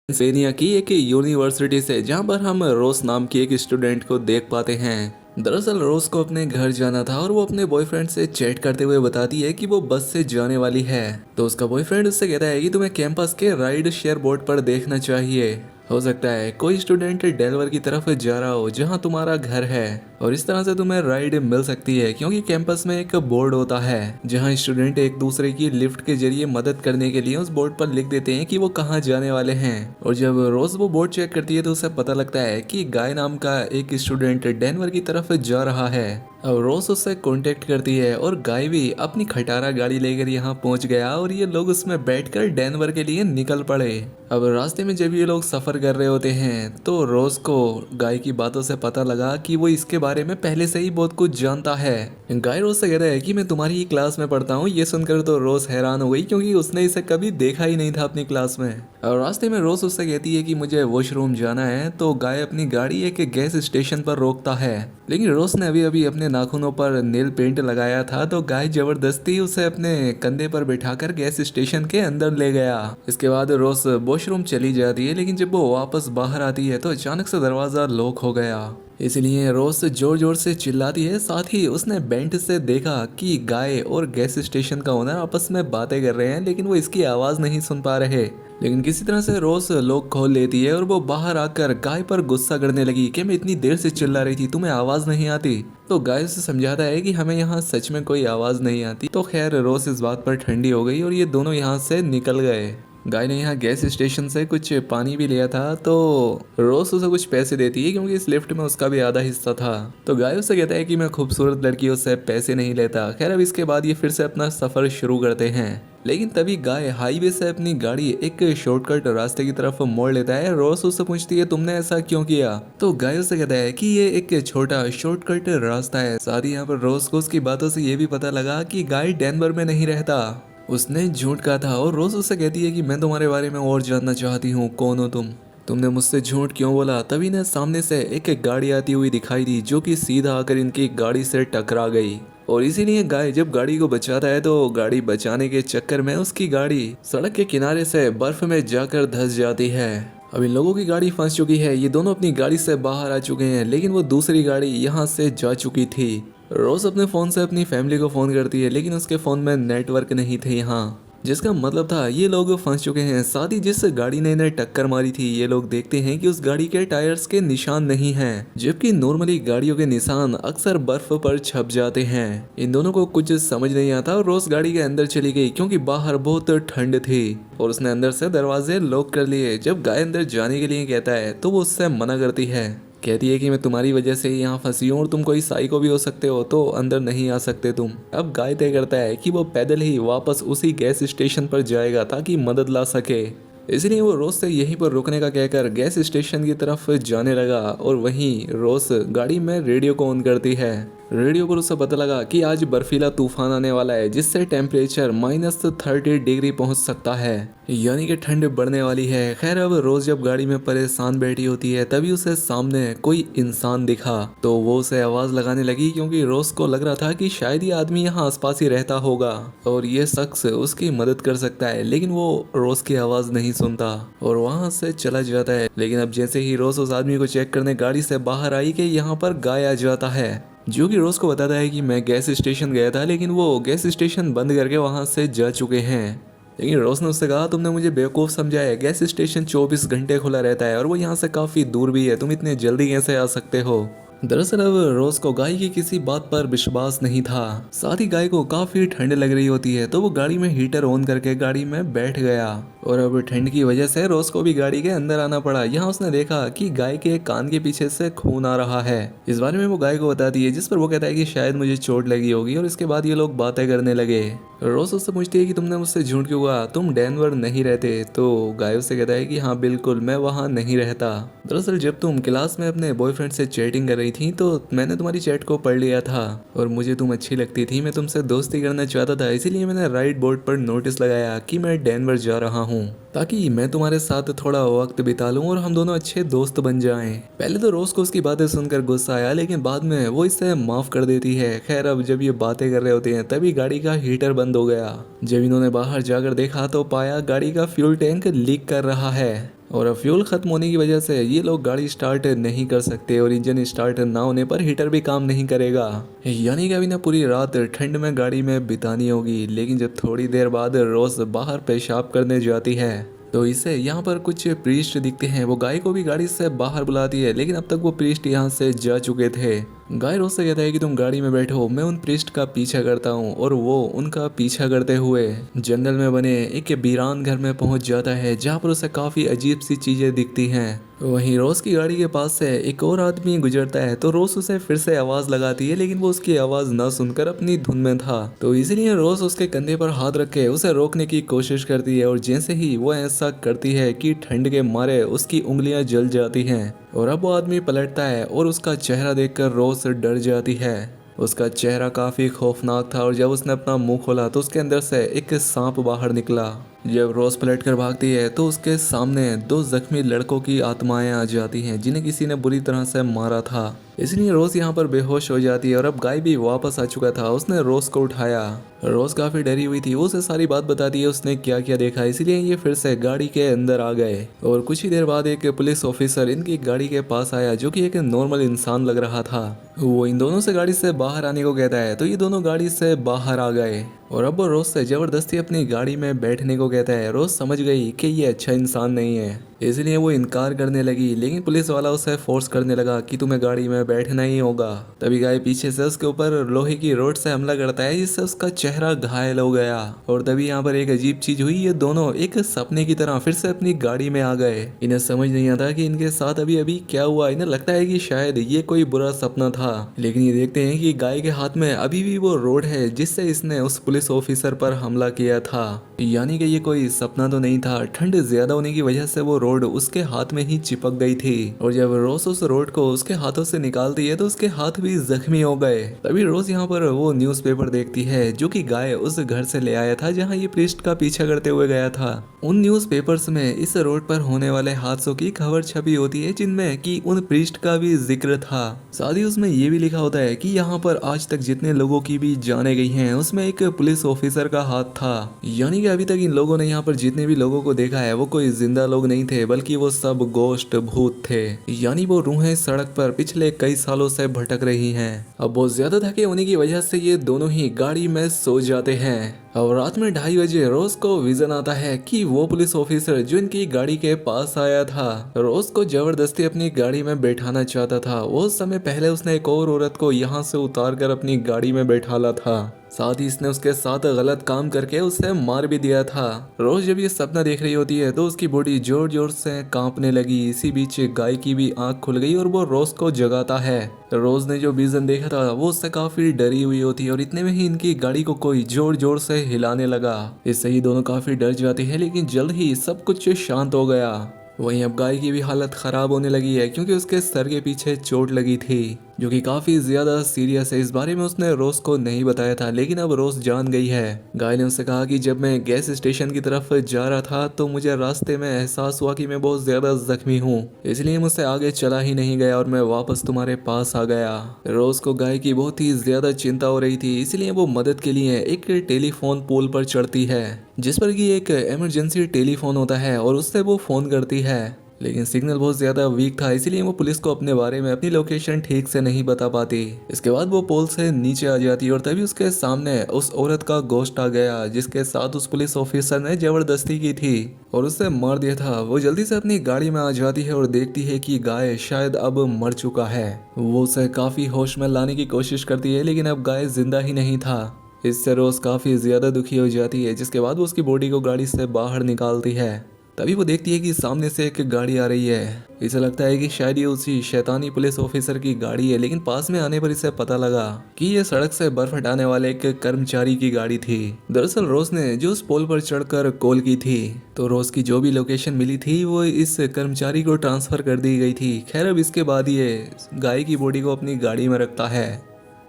Pennsylvania की एक university से, जहां पर हम रोज नाम की एक स्टूडेंट को देख पाते हैं। दरअसल रोज को अपने घर जाना था और वो अपने बॉयफ्रेंड से चैट करते हुए बताती है कि वो बस से जाने वाली है। तो उसका बॉयफ्रेंड उससे कहता है कि तुम्हें कैंपस के राइड शेयर बोर्ड पर देखना चाहिए। हो सकता है कोई स्टूडेंट डेलवर की तरफ जा रहा हो जहां तुम्हारा घर है, और इस तरह से तुम्हें राइड मिल सकती है, क्योंकि कैंपस में एक बोर्ड होता है जहां स्टूडेंट एक दूसरे की लिफ्ट के जरिए मदद करने के लिए उस बोर्ड पर लिख देते हैं कि वो कहाँ जाने वाले हैं। और जब रोज वो बोर्ड चेक करती है तो उसे पता लगता है कि गाय नाम का एक स्टूडेंट डेनवर की तरफ जा रहा है। अब रोज उससे कांटेक्ट करती है और गाय भी अपनी खटारा गाड़ी लेकर यहाँ पहुंच गया और ये लोग उसमें बैठकर डेनवर के लिए निकल पड़े। अब रास्ते में जब ये लोग सफर कर रहे होते हैं तो रोज को गाय की बातों से पता लगा कि वो इसके बारे में पहले से ही बहुत कुछ जानता है। गाय रोज से कहता है कि मैं तुम्हारी ही क्लास में पढ़ता हूँ। ये सुनकर तो रोज हैरान हो गई, क्योंकि उसने इसे कभी देखा ही नहीं था अपनी क्लास में। और रास्ते में रोज उससे कहती है कि मुझे वॉशरूम जाना है, तो गाय अपनी गाड़ी एक गैस स्टेशन पर रोकता है। लेकिन रोज ने अभी अभी अपने नाखूनों पर नेल पेंट लगाया था, तो गाय जबरदस्ती उसे अपने कंधे पर बिठाकर गैस स्टेशन के अंदर ले गया। इसके बाद रोज वॉशरूम चली जाती है, लेकिन जब वो वापस बाहर आती है तो अचानक से दरवाजा लॉक हो गया। इसलिए रोज जोर जोर से चिल्लाती है। साथ ही उसने बेंट से देखा कि गाय और गैस स्टेशन का ओनर आपस में बातें कर रहे हैं, लेकिन वो इसकी आवाज नहीं सुन पा रहे। लेकिन किसी तरह से रोज लॉक खोल लेती है और वो बाहर आकर गाय पर गुस्सा करने लगी कि मैं इतनी देर से चिल्ला रही थी, तुम्हें आवाज नहीं आती। तो गाय उसे समझाता है कि हमें यहाँ सच में कोई आवाज नहीं आती। तो खैर रोज इस बात पर ठंडी हो गई और ये दोनों यहाँ से निकल गए। गाय ने यहाँ गैस स्टेशन से कुछ पानी भी लिया था, तो रोज उसे कुछ पैसे देती है, क्योंकि इस लिफ्ट में उसका भी आधा हिस्सा था। तो गाय उससे कहता है कि मैं खूबसूरत लड़कियों से पैसे नहीं लेता। खैर अब इसके बाद ये फिर से अपना सफर शुरू करते हैं। लेकिन तभी गाय हाईवे से अपनी गाड़ी एक शॉर्टकट रास्ते की तरफ मोड़ लेता है। रोज उससे पूछती है तुमने ऐसा क्यों किया। तो गाय उससे कहता है कि ये एक छोटा शॉर्टकट रास्ता है। साथ ही यहाँ पर रोज को उसकी बातों से ये भी पता लगा कि गाय डेनवर में नहीं रहता, उसने झूठ कहा था। और रोज उससे कहती है कि मैं तुम्हारे बारे में और जानना चाहती हूँ, कौन हो तुमने मुझसे झूठ क्यों बोला। तभी ने सामने से एक गाड़ी आती हुई दिखाई दी, जो कि सीधा आकर इनकी गाड़ी से टकरा गई। और इसीलिए गाय जब गाड़ी को बचाता है तो गाड़ी बचाने के चक्कर में उसकी गाड़ी सड़क के किनारे से बर्फ में जाकर धंस जाती है। अब इन लोगों की गाड़ी फंस चुकी है। ये दोनों अपनी गाड़ी से बाहर आ चुके हैं, लेकिन वो दूसरी गाड़ी यहाँ से जा चुकी थी। रोज अपने फोन से अपनी फैमिली को फोन करती है, लेकिन उसके फोन में नेटवर्क नहीं थे यहाँ, जिसका मतलब था ये लोग फंस चुके हैं। साथ ही जिस गाड़ी ने इन्हें टक्कर मारी थी, ये लोग देखते हैं कि उस गाड़ी के टायर्स के निशान नहीं हैं, जबकि नॉर्मली गाड़ियों के निशान अक्सर बर्फ पर छप जाते हैं। इन दोनों को कुछ समझ नहीं आता और रोज गाड़ी के अंदर चली गई, क्योंकि बाहर बहुत ठंड थी और उसने अंदर से दरवाजे लॉक कर लिए। जब गाय अंदर जाने के लिए कहता है तो वो उससे मना करती है। कहती है कि मैं तुम्हारी वजह से ही यहाँ फंसी हूँ और तुम कोई साइको भी हो सकते हो, तो अंदर नहीं आ सकते तुम। अब गाय तय करता है कि वो पैदल ही वापस उसी गैस स्टेशन पर जाएगा ताकि मदद ला सके। इसलिए वो रोज से यहीं पर रुकने का कहकर गैस स्टेशन की तरफ जाने लगा। और वहीं रोज गाड़ी में रेडियो को ऑन करती है। रेडियो पर उसे पता लगा कि आज बर्फीला तूफान आने वाला है, जिससे टेम्परेचर -30 डिग्री पहुंच सकता है, यानी कि ठंड बढ़ने वाली है। खैर अब रोज जब गाड़ी में परेशान बैठी होती है, तभी उसे सामने कोई इंसान दिखा, तो वो उसे आवाज लगाने लगी, क्योंकि रोज को लग रहा था कि शायद ये आदमी यहाँ आसपास ही रहता होगा और ये शख्स उसकी मदद कर सकता है। लेकिन वो रोज की आवाज नहीं सुनता और वहां से चला जाता है। लेकिन अब जैसे ही रोज उस आदमी को चेक करने गाड़ी से बाहर आई कि यहाँ पर गाय आ जाता है, जो कि रोज को बताता है कि मैं गैस स्टेशन गया था, लेकिन वो गैस स्टेशन बंद करके वहां से जा चुके हैं। लेकिन रोज ने उससे कहा तुमने मुझे बेवकूफ़ समझा है, गैस स्टेशन 24 घंटे खुला रहता है और वो यहाँ से काफ़ी दूर भी है, तुम इतने जल्दी कैसे आ सकते हो। दरअसल अब रोज को गाय की किसी बात पर विश्वास नहीं था। साथ ही गाय को काफी ठंड लग रही होती है, तो वो गाड़ी में हीटर ऑन करके गाड़ी में बैठ गया। और अब ठंड की वजह से रोज को भी गाड़ी के अंदर आना पड़ा। यहाँ उसने देखा कि गाय के कान के पीछे से खून आ रहा है। इस बारे में वो गाय को बताती है, जिस पर वो कहता है कि शायद मुझे चोट लगी होगी। और इसके बाद ये लोग बातें करने लगे। रोज उससे पूछती है कि तुमने मुझसे झूठ क्यों कहा, तुम डेनवर नहीं रहते। तो गाय उससे कहता है कि हाँ बिल्कुल, मैं वहाँ नहीं रहता। दरअसल जब तुम क्लास में अपने बॉयफ्रेंड से चैटिंग कर रही थी, तो मैंने तुम्हारी चैट को पढ़ लिया था और मुझे तुम अच्छी लगती थी। मैं तुमसे दोस्ती करना चाहता था, इसीलिए मैंने राइट बोर्ड पर नोटिस लगाया कि मैं डेनवर जा रहा हूँ, ताकि मैं तुम्हारे साथ थोड़ा वक्त बिता लूं और हम दोनों अच्छे दोस्त बन जाएं। पहले तो रोज को उसकी बातें सुनकर गुस्सा आया, लेकिन बाद में वो इसे माफ कर देती है। खैर अब जब ये बातें कर रहे होते हैं, तभी गाड़ी का हीटर बंद हो गया। जब इन्होंने बाहर जाकर देखा तो पाया गाड़ी का फ्यूल टैंक लीक कर रहा है। और फ्यूल खत्म होने की वजह से ये लोग गाड़ी स्टार्ट नहीं कर सकते और इंजन स्टार्ट ना होने पर हीटर भी काम नहीं करेगा। यानी कि अभी ना पूरी रात ठंड में गाड़ी में बितानी होगी। लेकिन जब थोड़ी देर बाद रोज बाहर पेशाब करने जाती है तो इसे यहाँ पर कुछ प्रीस्ट दिखते हैं। वो गाय को भी गाड़ी से बाहर बुलाती है, लेकिन अब तक वो प्रीस्ट यहाँ से जा चुके थे। गाय रोज से कहता है कि तुम गाड़ी में बैठो, मैं उन प्रीस्ट का पीछा करता हूँ। और वो उनका पीछा करते हुए जंगल में बने एक वीरान घर में पहुंच जाता है, जहाँ पर उसे काफी अजीब सी चीजें दिखती हैं। वहीं रोज की गाड़ी के पास से एक और आदमी गुजरता है तो रोज उसे फिर से आवाज लगाती है, लेकिन वो उसकी आवाज न सुनकर अपनी धुन में था। तो इसीलिए रोज उसके कंधे पर हाथ रख के उसे रोकने की कोशिश करती है। और जैसे ही वो ऐसा करती है कि ठंड के मारे उसकी उंगलियां जल जाती हैं। और अब वो आदमी पलटता है और उसका चेहरा देखकर रोज डर जाती है। उसका चेहरा काफी खौफनाक था और जब उसने अपना मुंह खोला तो उसके अंदर से एक सांप बाहर निकला। जब रोज पलट कर भागती है तो उसके सामने दो जख्मी लड़कों की आत्माएं आ जाती हैं, जिन्हें किसी ने बुरी तरह से मारा था। इसलिए रोज यहाँ पर बेहोश हो जाती है और अब गाय भी वापस आ चुका था। उसने रोज को उठाया। रोज काफी डरी हुई थी, वो उसे सारी बात बताती है उसने क्या क्या देखा। इसीलिए ये फिर से गाड़ी के अंदर आ गए और कुछ ही देर बाद एक पुलिस ऑफिसर इनकी गाड़ी के पास आया, जो कि एक नॉर्मल इंसान लग रहा था। वो इन दोनों से गाड़ी से बाहर आने को कहता है तो ये दोनों गाड़ी से बाहर आ गए और अब वो रोज से जबरदस्ती अपनी गाड़ी में बैठने को कहता है। रोज समझ गई कि ये अच्छा इंसान नहीं है, इसलिए वो इनकार करने लगी। लेकिन पुलिस वाला उसे फोर्स करने लगा कि तुम्हें गाड़ी में बैठना ही होगा। तभी गाय पीछे से उसके ऊपर लोहे की रोड से हमला करता है, जिससे उसका चेहरा घायल हो गया। और तभी यहाँ पर एक अजीब चीज हुई, ये दोनों एक सपने की तरह फिर से अपनी गाड़ी में आ गए। इन्हें समझ नहीं आता कि इनके साथ अभी अभी क्या हुआ। इन्हें लगता है कि शायद ये कोई बुरा सपना था, लेकिन ये देखते हैं कि गाय के हाथ में अभी भी वो रोड है जिससे इसने उस पुलिस ऑफिसर पर हमला किया था। यानी कि ये कोई सपना तो नहीं था। ठंड ज्यादा होने की वजह से वो रोड उसके हाथ में ही चिपक गई थी और जब रोज उस रोड को उसके हाथों से निकालती है तो उसके हाथ भी जख्मी हो गए। तभी रोज यहाँ पर वो न्यूज़पेपर देखती है जो कि गाय उस घर से ले आया था जहाँ ये प्रीस्ट का पीछा करते हुए गया था। उन न्यूज़पेपर्स में इस रोड पर होने वाले हादसों की खबर छपी होती है, जिनमें कि उन प्रीस्ट का भी जिक्र था। साथ ही उसमें ये भी लिखा होता है कि यहाँ पर आज तक जितने लोगों की भी जाने गई हैं उसमें एक पुलिस ऑफिसर का हाथ था। यानी कि अभी तक इन लोगों ने यहाँ पर जितने भी लोगों को देखा है वो कोई जिंदा लोग नहीं थे, बल्कि वो सब गोश्त भूत थे। यानी वो रूहें सड़क पर पिछले कई सालों से भटक रही हैं। अब बहुत ज्यादा थके होने की वजह से ये दोनों ही गाड़ी में सो जाते हैं। और रात में 2:30 बजे रोज को विजन आता है कि वो पुलिस ऑफिसर जो इनकी गाड़ी के पास आया था रोज को जबरदस्ती अपनी गाड़ी में बैठाना चाहता था। वो समय पहले उसने एक और औरत को यहाँ से उतार कर अपनी गाड़ी में बैठाला था। साथ ही इसने उसके साथ गलत काम करके उसे मार भी दिया था। रोज जब ये सपना देख रही होती है तो उसकी बॉडी जोर जोर से कांपने लगी। इसी बीच गाय की भी आंख खुल गई और वो रोज को जगाता है। रोज ने जो विजन देखा था वो उससे काफी डरी हुई होती है और इतने में ही इनकी गाड़ी को कोई जोर जोर से हिलाने लगा। इससे ही दोनों काफी डर जाती है, लेकिन जल्द ही सब कुछ शांत हो गया। वहीं अब गाय की भी हालत खराब होने लगी है क्योंकि उसके सर के पीछे चोट लगी थी, जो कि काफी ज्यादा सीरियस है। इस बारे में उसने रोज को नहीं बताया था, लेकिन अब रोज जान गई है। गाय ने उससे कहा कि जब मैं गैस स्टेशन की तरफ जा रहा था तो मुझे रास्ते में एहसास हुआ कि मैं बहुत ज्यादा जख्मी हूँ, इसलिए मुझसे आगे चला ही नहीं गया और मैं वापस तुम्हारे पास आ गया। रोज को गाय की बहुत ही ज्यादा चिंता हो रही थी, इसलिए वो मदद के लिए एक टेलीफोन पोल पर चढ़ती है, जिस पर कि एक इमरजेंसी टेलीफोन होता है और उससे वो फोन करती है। लेकिन सिग्नल बहुत ज्यादा वीक था, इसीलिए वो पुलिस को अपने बारे में अपनी लोकेशन ठीक से नहीं बता पाती। इसके बाद वो पोल से नीचे आ जाती और तभी उसके सामने उस औरत का गोश्त आ गया, जिसके साथ उस पुलिस ऑफिसर ने जबरदस्ती की थी और उसे मार दिया था। वो जल्दी से अपनी गाड़ी में आ जाती है और देखती है कि गाय शायद अब मर चुका है। वो उसे काफी होश में लाने की कोशिश करती है, लेकिन अब गाय जिंदा ही नहीं था। इससे रोज काफी ज्यादा दुखी हो जाती है, जिसके बाद वो उसकी बॉडी को गाड़ी से बाहर निकालती है। तभी वो देखती है कि सामने से एक गाड़ी आ रही है। इसे लगता है कि शायद ये उसी शैतानी पुलिस ऑफिसर की गाड़ी है, लेकिन पास में आने पर इसे पता लगा कि ये सड़क से बर्फ हटाने वाले एक कर्मचारी की गाड़ी थी। दरअसल रोज ने जो उस पोल पर चढ़कर कॉल की थी, तो रोज की जो भी लोकेशन मिली थी वो इस कर्मचारी को ट्रांसफर कर दी गई थी। खैर अब इसके बाद ये गाय की बॉडी को अपनी गाड़ी में रखता है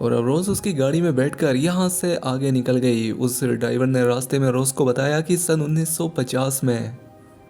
और अब रोज उसकी गाड़ी में बैठकर यहाँ से आगे निकल गई। उस ड्राइवर ने रास्ते में रोज को बताया कि सन 1950 में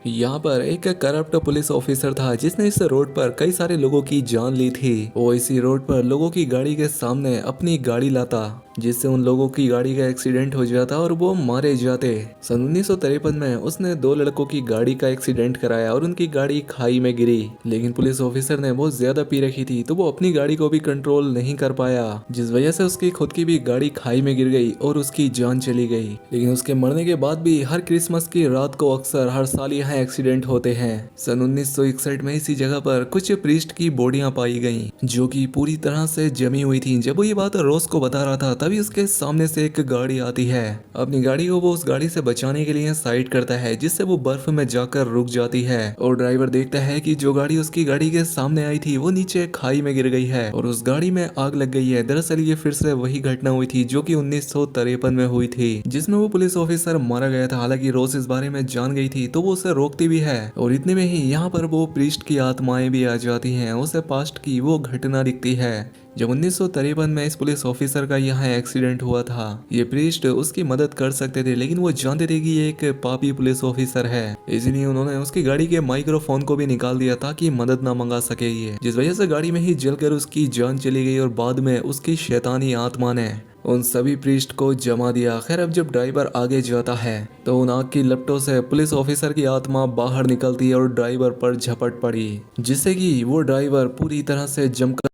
यहाँ पर एक करप्ट पुलिस ऑफिसर था जिसने इस रोड पर कई सारे लोगों की जान ली थी। वो इसी रोड पर लोगों की गाड़ी के सामने अपनी गाड़ी लाता जिससे उन लोगों की गाड़ी का एक्सीडेंट हो जाता और वो मारे जाते। सन 1953 में उसने 2 लड़कों की गाड़ी का एक्सीडेंट कराया और उनकी गाड़ी खाई में गिरी, लेकिन पुलिस ऑफिसर ने बहुत ज्यादा पी रखी थी तो वो अपनी गाड़ी को भी कंट्रोल नहीं कर पाया, जिस वजह से उसकी खुद की भी गाड़ी खाई में गिर गई और उसकी जान चली गई। लेकिन उसके मरने के बाद भी हर क्रिसमस की रात को अक्सर हर साल यहाँ एक्सीडेंट होते हैं। सन 1961 में इसी जगह पर कुछ प्रीस्ट की बॉडियां पाई गईं, जो कि पूरी तरह से जमी हुई थी। जब वो ये बात रोज को बता रहा था तभी उसके सामने से एक गाड़ी आती है। अपनी गाड़ी को वो उस गाड़ी से बचाने के लिए साइड करता है, जिससे वो बर्फ में जाकर रुक जाती है और ड्राइवर देखता है कि जो गाड़ी उसकी गाड़ी के सामने आई थी वो नीचे खाई में गिर गई है और उस गाड़ी में आग लग गई है। दरअसल ये फिर से वही घटना हुई थी जो कि 1953 में हुई थी, जिसमें वो पुलिस ऑफिसर मारा गया था। हालांकि रोज इस बारे में जान गई थी तो वो उसे रोकती भी है और इतने में ही यहाँ पर वो प्रीस्ट की आत्माएं भी आ जाती हैं। उसे पास्ट की वो घटना दिखती है जब 1953 में इस पुलिस ऑफिसर का यहाँ एक्सीडेंट हुआ था। ये प्रीस्ट उसकी मदद कर सकते थे, लेकिन वो जानते थे कि ये एक पापी पुलिस ऑफिसर है, इसलिए उन्होंने उसकी गाड़ी के माइक्रोफोन को भी निकाल दिया ताकि मदद ना मंगा सके ये, जिस वजह से गाड़ी में ही जलकर उसकी जान चली गई और बाद में उसकी शैतानी आत्मा ने उन सभी प्रीस्ट को जमा दिया। खैर, अब जब ड्राइवर आगे जाता है तो उन आग की लपटों से पुलिस ऑफिसर की आत्मा बाहर निकलती है और ड्राइवर पर झपट पड़ी, जिससे कि वो ड्राइवर पूरी तरह से जमकर